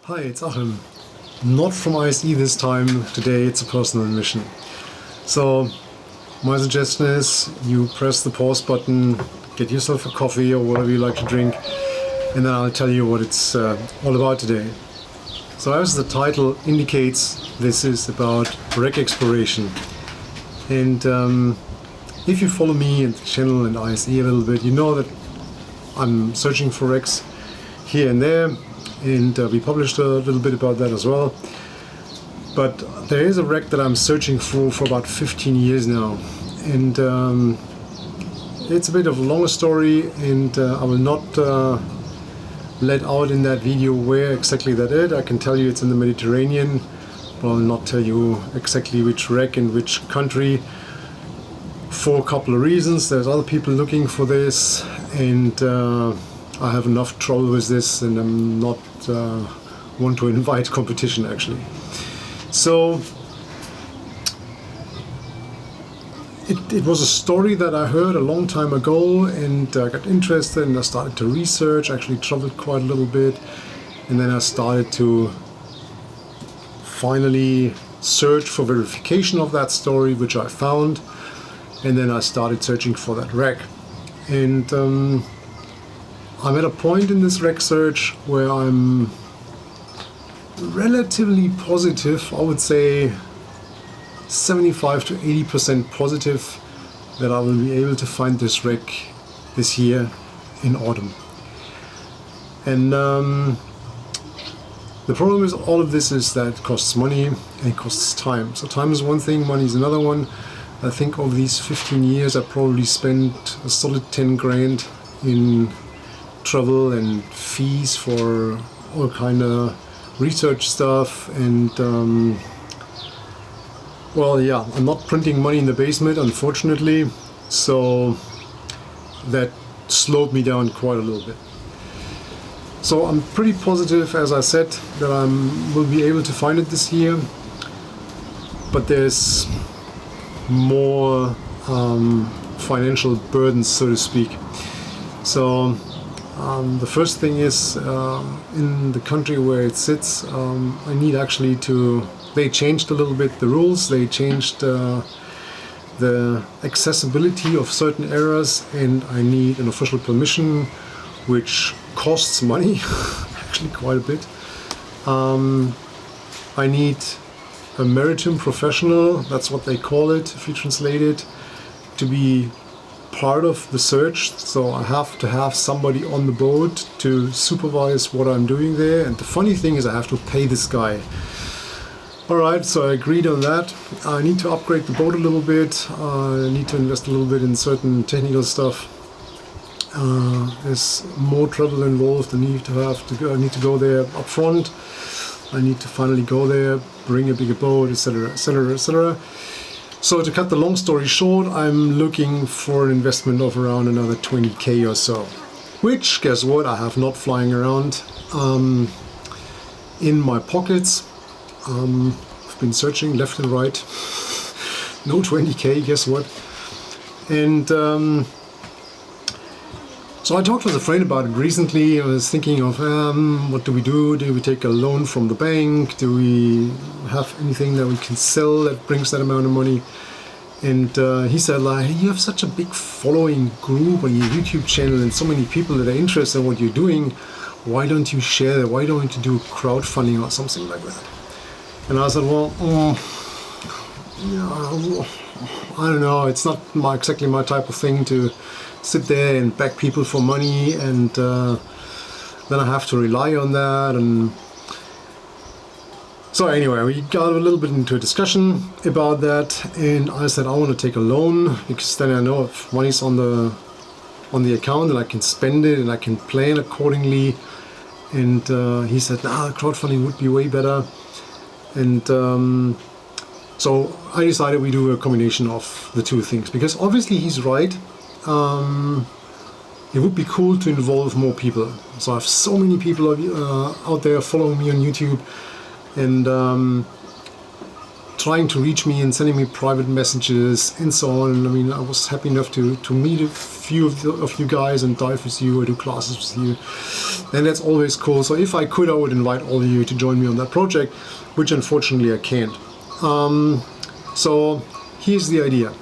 Hi, it's Achim. Not from ISE this time. Today it's a personal mission. So my suggestion is you press the pause button, get yourself a coffee or whatever you like to drink, and then I'll tell you what it's all about today. So as the title indicates, this is about wreck exploration. And if you follow me and the channel and ISE a little bit, you know that I'm searching for wrecks here and there. And we published a little bit about that as well. But there is a wreck that I'm searching for about 15 years now. And it's a bit of a longer story, and I will not let out in that video where exactly that is. I can tell you it's in the Mediterranean, but I'll not tell you exactly which wreck in which country for a couple of reasons. There's other people looking for this, and I have enough trouble with this, and I'm not want to invite competition actually. So it was a story that I heard a long time ago, and I got interested and I started to research, actually traveled quite a little bit, and then I started to finally search for verification of that story, which I found, and then I started searching for that wreck. And I'm at a point in this wreck search where I'm relatively positive, I would say 75 to 80% positive that I will be able to find this wreck this year in autumn. And the problem with all of this is that it costs money and it costs time. So time is one thing, money is another one. I think over these 15 years I probably spent a solid 10 grand in travel and fees for all kind of research stuff, and well, yeah, I'm not printing money in the basement, unfortunately, so that slowed me down quite a little bit. So I'm pretty positive, as I said, that I will be able to find it this year, but there's more financial burdens, so to speak. So the first thing is, in the country where it sits, I need actually they changed a little bit the rules, they changed the accessibility of certain areas, and I need an official permission, which costs money, actually quite a bit. I need a maritime professional, that's what they call it if you translate it, to be part of the search. So I have to have somebody on the boat to supervise what I'm doing there, and the funny thing is I have to pay this guy. Alright, so I agreed on that. I need to upgrade the boat a little bit, I need to invest a little bit in certain technical stuff. There's more travel involved. I need to go there up front. I need to finally go there, bring a bigger boat, etc, etc, etc. So to cut the long story short, I'm looking for an investment of around another 20k or so, which, guess what, I have not flying around in my pockets. I've been searching left and right, no 20k, guess what. And so I talked with a friend about it recently. I was thinking of what do we do? Do we take a loan from the bank? Do we have anything that we can sell that brings that amount of money? And he said, like, you have such a big following group on your YouTube channel and so many people that are interested in what you're doing. Why don't you share that? Why don't you do crowdfunding or something like that? And I said, well, I don't know. It's not exactly my type of thing to sit there and beg people for money, and then I have to rely on that. And so anyway, we got a little bit into a discussion about that, and I said I want to take a loan because then I know if money's on the account and I can spend it and I can plan accordingly. And he said, nah, crowdfunding would be way better. And so I decided we do a combination of the two things, because obviously he's right. It would be cool to involve more people. So I have so many people out there following me on YouTube, and trying to reach me and sending me private messages and so on. I mean, I was happy enough to meet a few of you guys and dive with you or do classes with you, and that's always cool. So if I could, I would invite all of you to join me on that project, which unfortunately I can't. So here's the idea.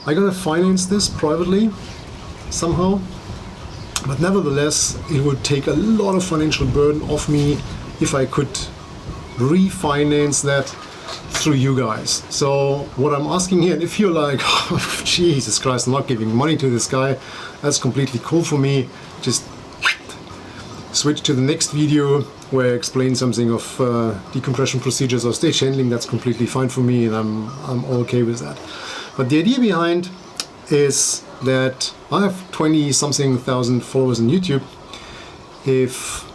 I'm gonna finance this privately somehow, but nevertheless it would take a lot of financial burden off me if I could refinance that through you guys. So what I'm asking here, and if you're like, oh, Jesus Christ, I'm not giving money to this guy, that's completely cool for me. Just switch to the next video where I explain something of decompression procedures or stage handling. That's completely fine for me, and I'm okay with that. But the idea behind is that I have 20-something thousand followers on YouTube. If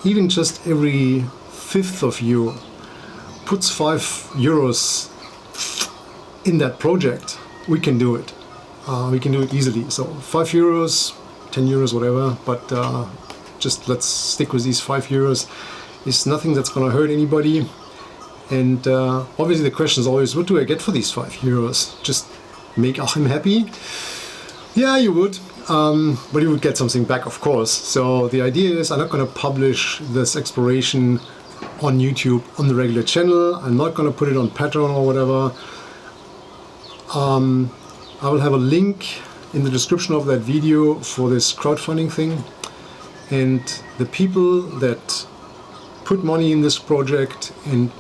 even just every fifth of you puts €5 in that project, we can do it. We can do it easily. So €5, €10, whatever, but just let's stick with these €5. It's nothing that's gonna hurt anybody. And obviously the question is always, what do I get for these €5? Just make Achim happy? Yeah, you would. But you would get something back, of course. So the idea is I'm not going to publish this exploration on YouTube on the regular channel. I'm not going to put it on Patreon or whatever. I will have a link in the description of that video for this crowdfunding thing. And the people that put money in this project and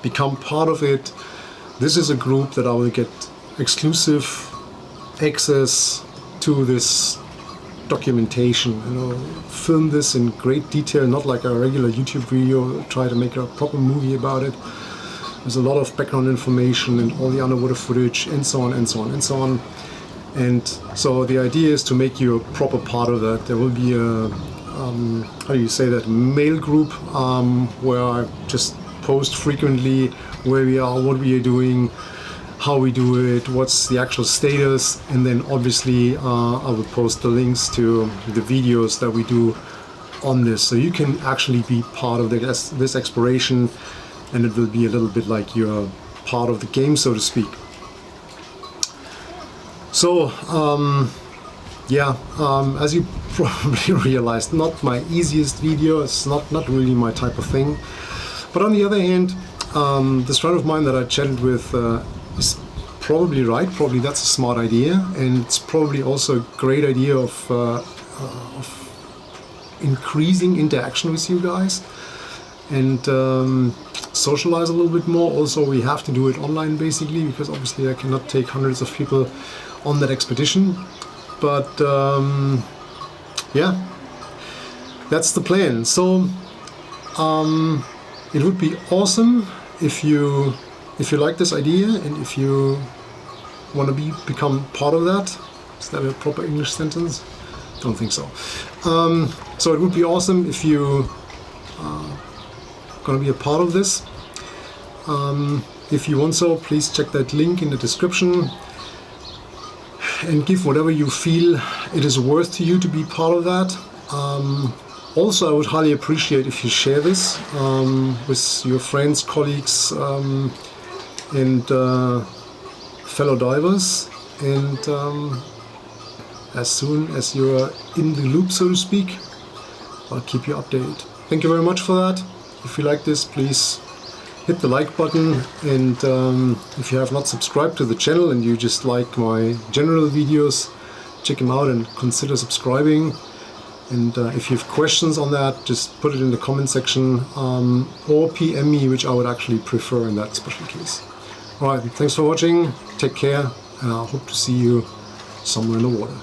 become part of it, this is a group that I will get exclusive access to this documentation. You know, film this in great detail, not like a regular YouTube video, try to make a proper movie about it. There's a lot of background information and all the underwater footage and so on and so on and so on. And so the idea is to make you a proper part of that. There will be a, how do you say that, mail group where I just post frequently where we are, what we are doing, how we do it, what's the actual status, and then obviously I will post the links to the videos that we do on this, so you can actually be part of this exploration, and it will be a little bit like you're part of the game, so to speak. So yeah, as you probably realized, not my easiest video. It's not really my type of thing. But on the other hand, this friend of mine that I chatted with is probably right. Probably that's a smart idea, and it's probably also a great idea of increasing interaction with you guys and socialize a little bit more. Also, we have to do it online basically, because obviously I cannot take hundreds of people on that expedition. But yeah, that's the plan. So it would be awesome if you like this idea and if you want to become part of that. Is that a proper English sentence? Don't think so. So it would be awesome if you going to be a part of this. If you want so, please check that link in the description and give whatever you feel it is worth to you to be part of that. Also, I would highly appreciate if you share this with your friends, colleagues, and fellow divers. And as soon as you're in the loop, so to speak, I'll keep you updated. Thank you very much for that. If you like this, please hit the like button, and if you have not subscribed to the channel and you just like my general videos, check them out and consider subscribing. And if you have questions on that, just put it in the comment section or PM me, which I would actually prefer in that special case. Alright, thanks for watching, take care, and I hope to see you somewhere in the water.